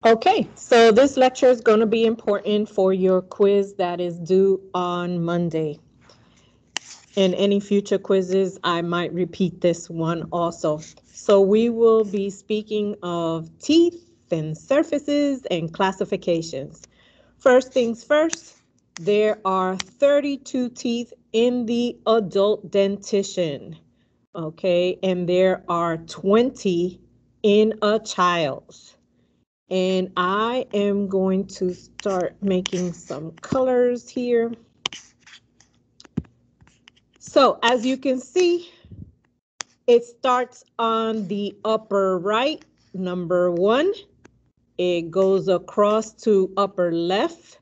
Okay, so this lecture is going to be important for your quiz that is due on Monday. In any future quizzes, I might repeat this one also. So we will be speaking of teeth and surfaces and classifications. First things first, there are 32 teeth in the adult dentition, okay, and there are 20 in a child's. And I am going to start making some colors here. So as you can see, it starts on the upper right, number 1. It goes across to upper left,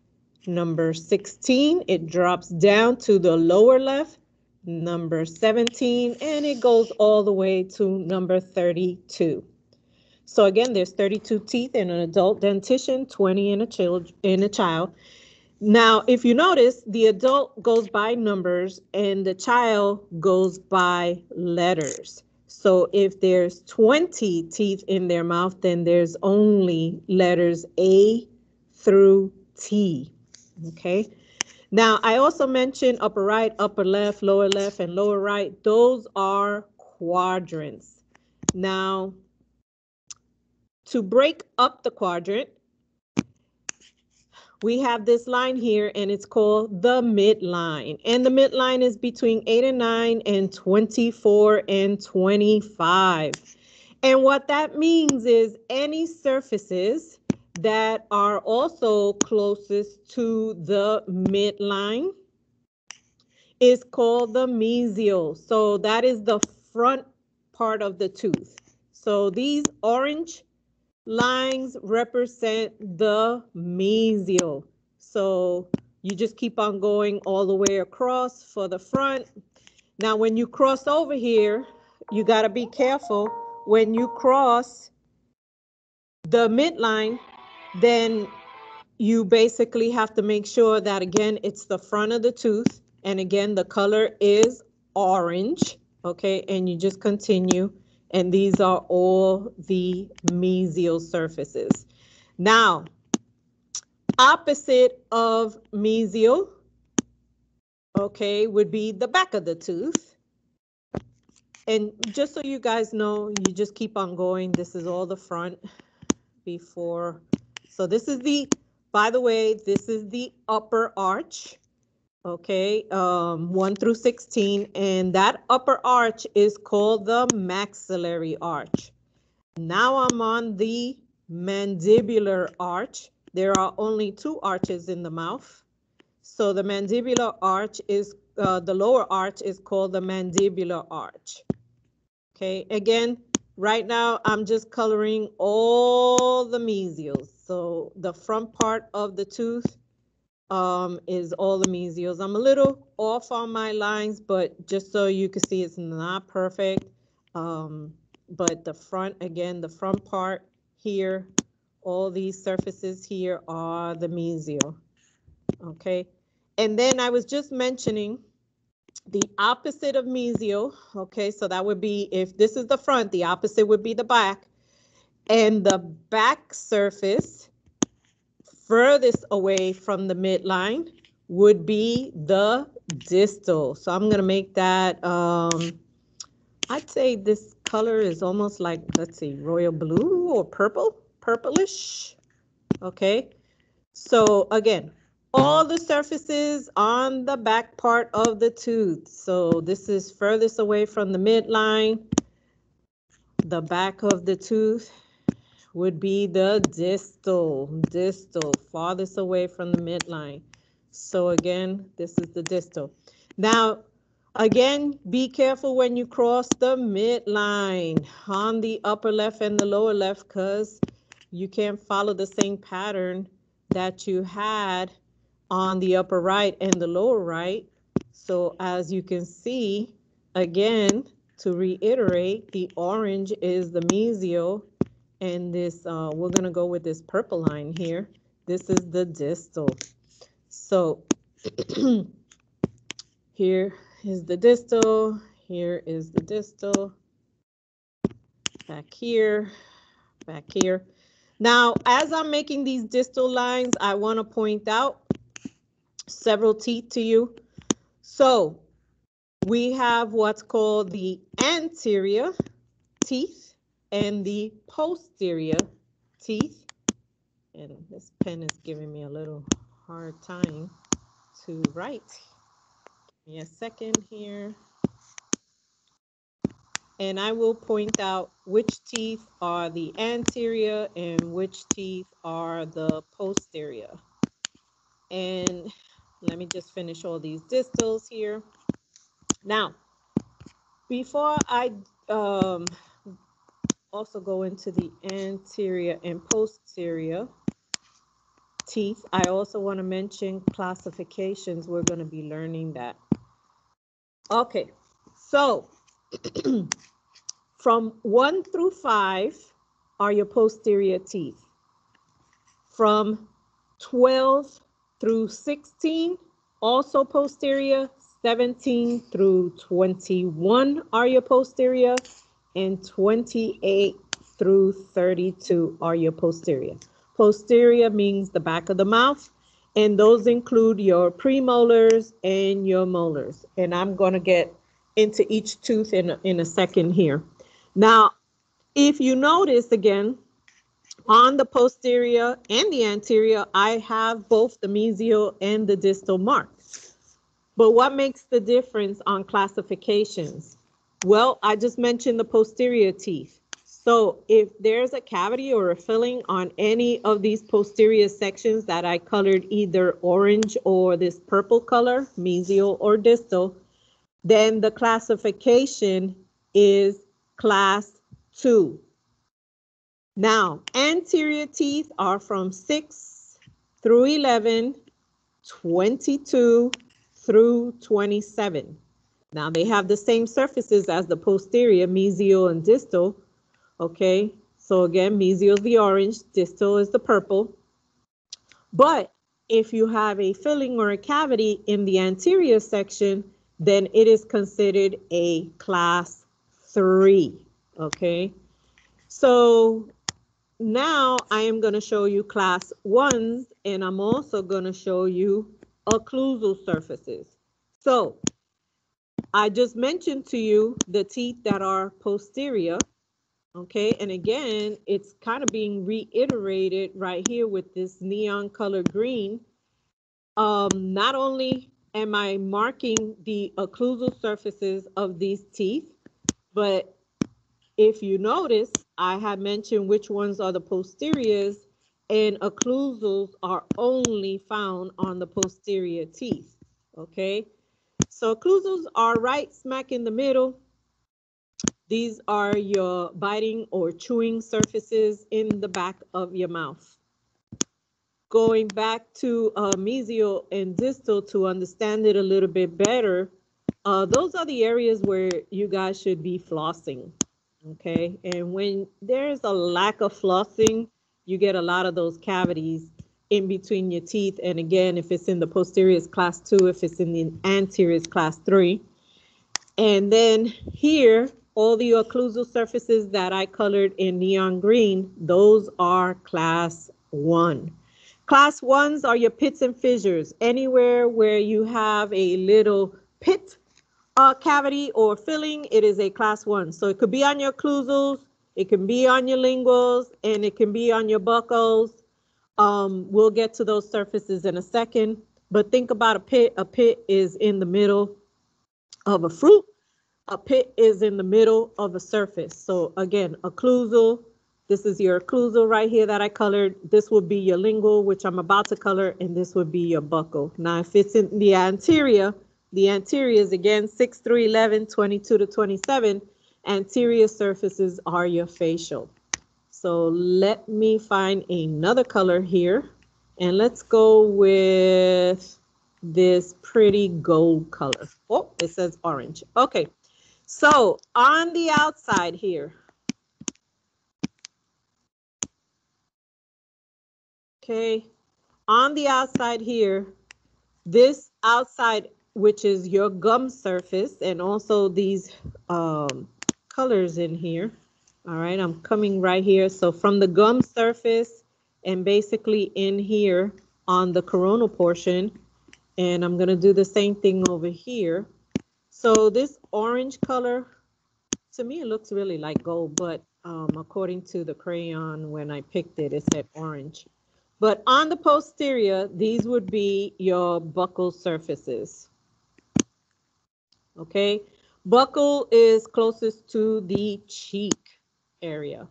number 16. It drops down to the lower left, number 17, and it goes all the way to number 32. So again, there's 32 teeth in an adult dentition, 20 in a child. Now, if you notice, the adult goes by numbers and the child goes by letters. So if there's 20 teeth in their mouth, then there's only letters A through T. Okay. Now, I also mentioned upper right, upper left, and lower right. Those are quadrants. Now, to break up the quadrant, we have this line here, and it's called the midline. And the midline is between 8 and 9 and 24 and 25. And what that means is any surfaces that are also closest to the midline is called the mesial. So that is the front part of the tooth. So these orange lines represent the mesial. So you just keep on going all the way across for the front. Now, when you cross over here, you got to be careful. When you cross the midline, then you basically have to make sure that, again, it's the front of the tooth. And again, the color is orange. Okay, and you just continue. And these are all the mesial surfaces. Now, opposite of mesial, okay, would be the back of the tooth. And just so you guys know, you just keep on going. This is all the front before. So this is the, by the way, this is the upper arch. Okay, 1 through 16, and that upper arch is called the maxillary arch. Now I'm on the mandibular arch. There are only 2 arches in the mouth. So the mandibular arch is, the lower arch is called the mandibular arch. Okay, again, right now I'm just coloring all the mesials. So the front part of the tooth is all the mesials. I'm a little off on my lines, but just so you can see, it's not perfect. But the front, again, the front part here, all these surfaces here are the mesial. Okay. And then I was just mentioning the opposite of mesial. Okay. So that would be, if this is the front, the opposite would be the back. And the back surface furthest away from the midline would be the distal. So I'm going to make that, I'd say this color is almost like, let's see, royal blue or purplish. Okay. So again, all the surfaces on the back part of the tooth. So this is furthest away from the midline. The back of the tooth would be the distal, farthest away from the midline. So again, this is the distal. Now, again, be careful when you cross the midline on the upper left and the lower left, because you can't follow the same pattern that you had on the upper right and the lower right. So as you can see, again, to reiterate, the orange is the mesial. And this, we're going to go with this purple line here. This is the distal. So here is the distal. Here is the distal. back here, back here. Now, as I'm making these distal lines, I want to point out several teeth to you. So we have what's called the anterior teeth and the posterior teeth. And this pen is giving me a little hard time to write. Give me a second here. And I will point out which teeth are the anterior and which teeth are the posterior. And let me just finish all these distals here. Now, before I also go into the anterior and posterior teeth, I also want to mention classifications. We're going to be learning that. Okay, so from 1 through 5 are your posterior teeth. From 12 through 16, also posterior. 17 through 21 are your posterior, and 28 through 32 are your posterior. Posterior means the back of the mouth, and those include your premolars and your molars. And I'm going to get into each tooth in a second here. Now, if you notice again, on the posterior and the anterior, I have both the mesial and the distal marked. But what makes the difference on classifications? Well, I just mentioned the posterior teeth. So if there's a cavity or a filling on any of these posterior sections that I colored either orange or this purple color, mesial or distal, then the classification is class 2. Now, anterior teeth are from 6 through 11, 22 through 27. Now, they have the same surfaces as the posterior, mesial and distal. Okay, so again, mesial is the orange, distal is the purple. But if you have a filling or a cavity in the anterior section, then it is considered a class 3. Okay, so now I am going to show you class 1s, and I'm also going to show you occlusal surfaces. So I just mentioned to you the teeth that are posterior. Okay, and again, it's kind of being reiterated right here with this neon color green. Not only am I marking the occlusal surfaces of these teeth, but if you notice, I had mentioned which ones are the posteriors, and occlusals are only found on the posterior teeth. Okay, so occlusals are right smack in the middle. These are your biting or chewing surfaces in the back of your mouth. Going back to mesial and distal to understand it a little bit better, those are the areas where you guys should be flossing. Okay, and when there's a lack of flossing, you get a lot of those cavities in between your teeth. And again, if it's in the posterior, it's class 2. If it's in the anterior, it's class 3. And then here, all the occlusal surfaces that I colored in neon green, those are class 1. Class 1s are your pits and fissures. Anywhere where you have a little pit, cavity or filling, it is a class 1. So it could be on your occlusals, it can be on your linguals, and it can be on your buccals. We'll get to those surfaces in a second. But think about a pit. A pit is in the middle of a fruit. A pit is in the middle of a surface. So again, occlusal, this is your occlusal right here that I colored. This will be your lingual, which I'm about to color, and this would be your buccal. Now, if it's in the anterior is again 6 through 11, 22 to 27. Anterior surfaces are your facial. So let me find another color here, and let's go with this pretty gold color. Oh, it says orange. Okay. So on the outside here, okay, on the outside here, this outside, which is your gum surface, and also these colors in here, All right, I'm coming right here. So from the gum surface and basically in here on the coronal portion, and I'm gonna do the same thing over here. So this orange color, to me, it looks really like gold, but according to the crayon, when I picked it, it said orange. But on the posterior, these would be your buccal surfaces. Okay, buccal is closest to the cheek area.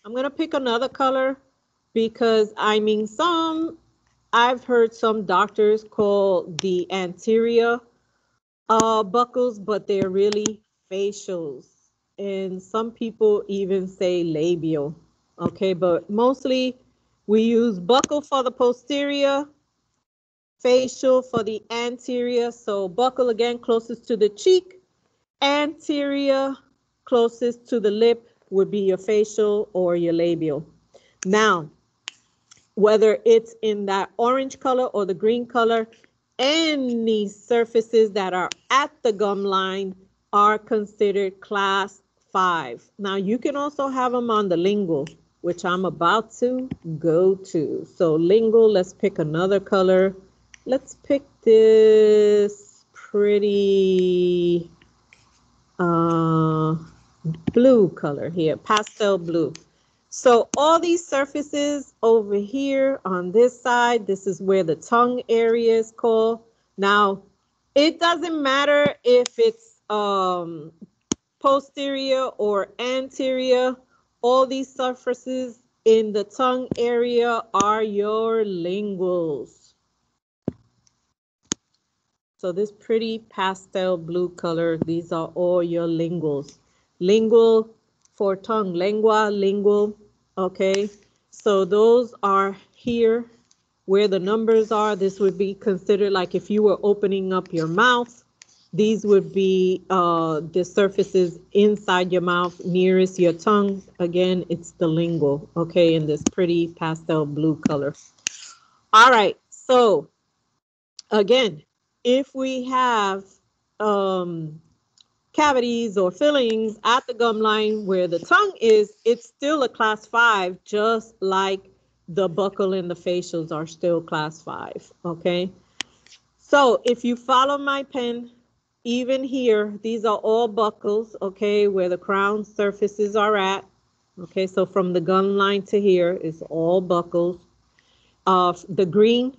I'm gonna pick another color because I mean I've heard some doctors call the anterior buckles, but they're really facials. And some people even say labial. Okay, but mostly we use buckle for the posterior, facial for the anterior. So buckle again closest to the cheek, anterior closest to the lip would be your facial or your labial. Now, whether it's in that orange color or the green color, any surfaces that are at the gum line are considered class 5. Now, you can also have them on the lingual, which I'm about to go to. So lingual, let's pick another color. Let's pick this pretty blue color here, pastel blue. So all these surfaces over here on this side, this is where the tongue area is called. Now, it doesn't matter if it's posterior or anterior. All these surfaces in the tongue area are your linguals. So this pretty pastel blue color, these are all your linguals. Lingual for tongue, lingua, lingual, okay? So those are here where the numbers are. This would be considered like if you were opening up your mouth, these would be the surfaces inside your mouth nearest your tongue. Again, it's the lingual, okay, in this pretty pastel blue color. All right, so again, if we have cavities or fillings at the gum line where the tongue is, it's still a class 5, just like the buccal and the facials are still class 5, okay? So if you follow my pen, even here, these are all buccals, okay, where the crown surfaces are at. Okay, so from the gum line to here is all buccals. The green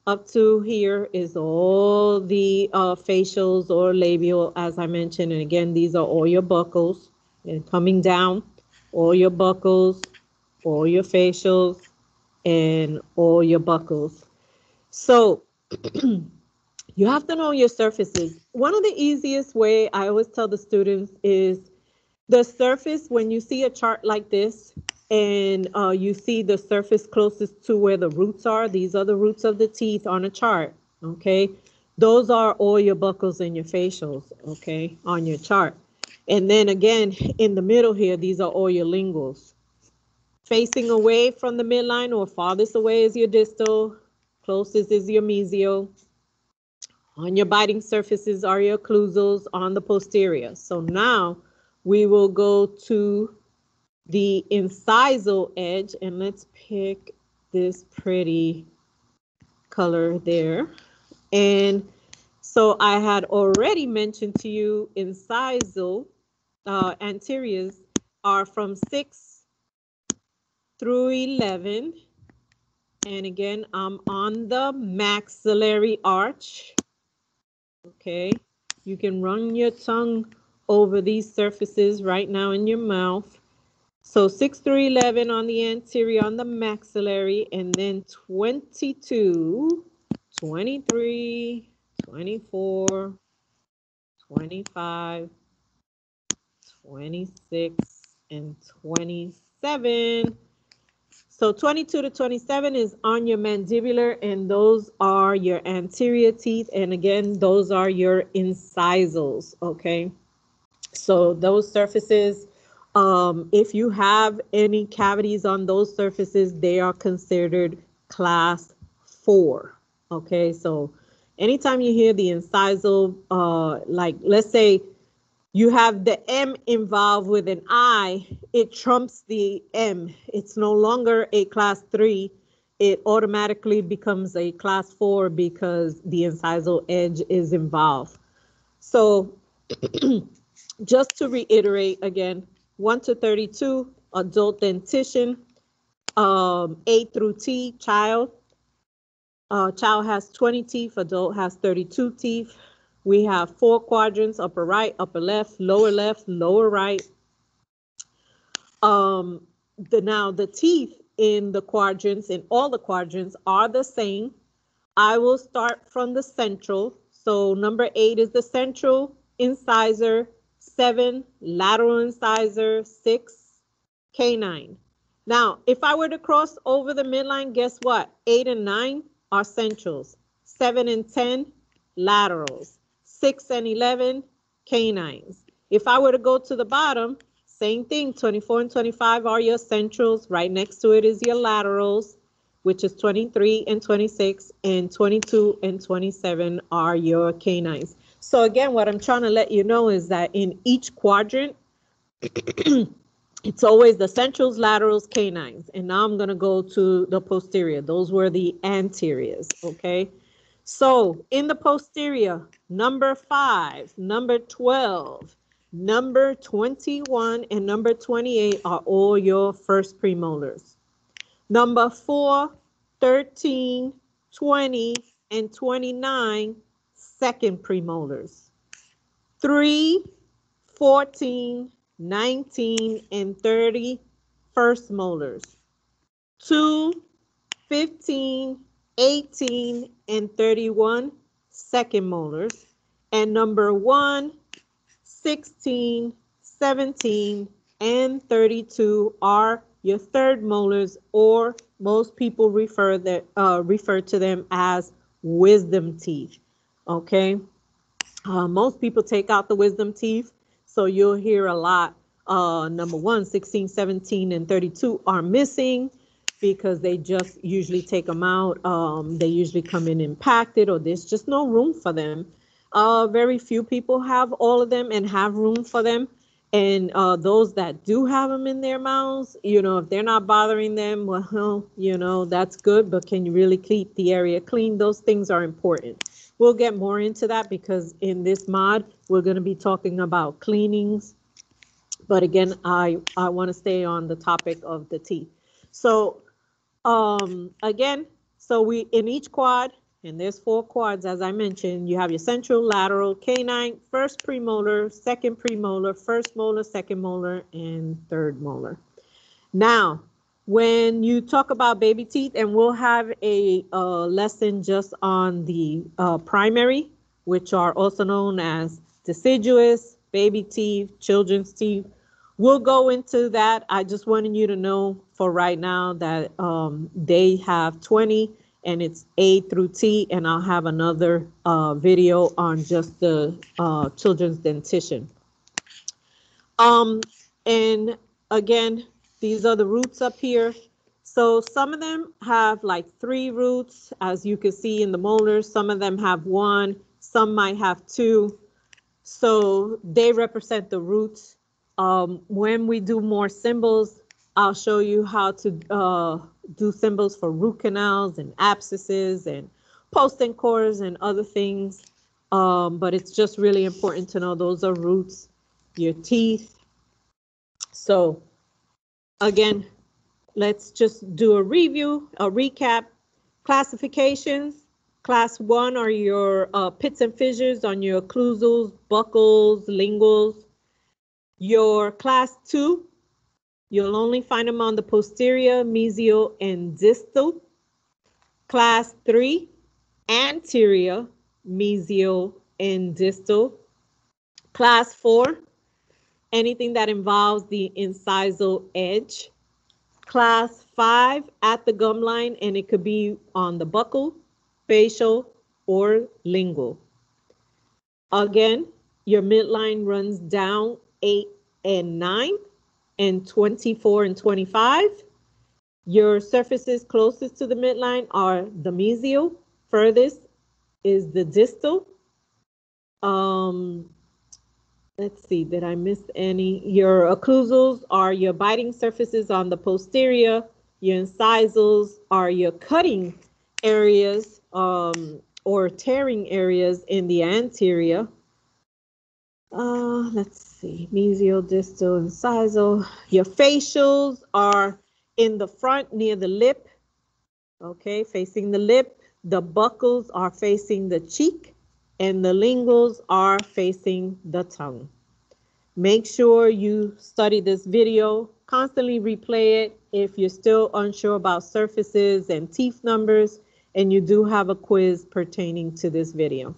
up to here is all the facials or labial, as I mentioned. And again, these are all your buccals. And coming down, all your buccals, all your facials, and all your buccals. So you have to know your surfaces. One of the easiest way I always tell the students is the surface, when you see a chart like this and you see the surface closest to where the roots are, these are the roots of the teeth on a chart, okay? Those are all your buccals and your facials, okay, on your chart. And then again, in the middle here, these are all your linguals. Facing away from the midline or farthest away is your distal, closest is your mesial. On your biting surfaces are your occlusals on the posterior. So now we will go to the incisal edge, and let's pick this pretty color there. And so I had already mentioned to you incisal anteriors are from 6 through 11. And again, I'm on the maxillary arch. Okay, you can run your tongue over these surfaces right now in your mouth. So 6 through 11 on the anterior, on the maxillary, and then 22, 23, 24, 25, 26, and 27. So 22 to 27 is on your mandibular, and those are your anterior teeth. And again, those are your incisals, okay? So those surfaces, if you have any cavities on those surfaces, they are considered class 4, okay? So anytime you hear the incisal, like let's say You have the M involved with an I, it trumps the M. It's no longer a class 3. It automatically becomes a class 4 because the incisal edge is involved. So just to reiterate again, 1 to 32, adult dentition, A through T, child. Child has 20 teeth, adult has 32 teeth. We have 4 quadrants, upper right, upper left, lower right. Now the teeth in the quadrants, in all the quadrants, are the same. I will start from the central. So number 8 is the central incisor, 7 lateral incisor, 6 canine. Now, if I were to cross over the midline, guess what? 8 and 9 are centrals. 7 and 10, laterals. 6 and 11, canines. If I were to go to the bottom, same thing. 24 and 25 are your centrals. Right next to it is your laterals, which is 23 and 26, and 22 and 27 are your canines. So again, what I'm trying to let you know is that in each quadrant, it's always the centrals, laterals, canines. And now I'm going to go to the posterior. Those were the anteriors, okay? So in the posterior, number 5, number 12, number 21, and number 28 are all your first premolars. Number 4, 13, 20, and 29, second premolars. 3, 14, 19, and 30, first molars. 2, 15, 18, and 31, second molars. And number 1, 16, 17, and 32 are your third molars, or most people refer to them as wisdom teeth. Okay, most people take out the wisdom teeth, so you'll hear a lot. Number 1, 16, 17, and 32 are missing because they just usually take them out. They usually come in impacted, or there's just no room for them. Very few people have all of them and have room for them. And those that do have them in their mouths, if they're not bothering them, well, that's good. But can you really keep the area clean? Those things are important. We'll get more into that because in this mod, we're going to be talking about cleanings. But again, I want to stay on the topic of the teeth. So again, so we in each quad, and there's 4 quads, as I mentioned, you have your central, lateral, canine, first premolar, second premolar, first molar, second molar, and third molar. Now, when you talk about baby teeth, and we'll have a lesson just on the primary, which are also known as deciduous, baby teeth, children's teeth. We'll go into that. I just wanted you to know for right now that they have 20, and it's A through T, and I'll have another video on just the children's dentition. And again, these are the roots up here. So some of them have like 3 roots, as you can see in the molars. Some of them have 1, some might have 2. So they represent the roots. When we do more symbols, I'll show you how to do symbols for root canals and abscesses and post-encores and other things. But it's just really important to know those are roots, your teeth. So again, let's just do a review, a recap. Classifications. Class 1 are your pits and fissures on your occlusals, buccals, linguals. Your class 2, you'll only find them on the posterior, mesial, and distal. Class 3, anterior, mesial, and distal. Class 4, anything that involves the incisal edge. Class 5, at the gum line, and it could be on the buccal, facial, or lingual. Again, your midline runs down 8 and 9, and 24 and 25. Your surfaces closest to the midline are the mesial. Furthest is the distal. Let's see, did I miss any? Your occlusals are your biting surfaces on the posterior. Your incisals are your cutting areas or tearing areas in the anterior. Let's see, mesial, distal, incisal. Your facials are in the front near the lip, okay, facing the lip. The buccals are facing the cheek, and the linguals are facing the tongue. Make sure you study this video, constantly replay it if you're still unsure about surfaces and teeth numbers, and you do have a quiz pertaining to this video.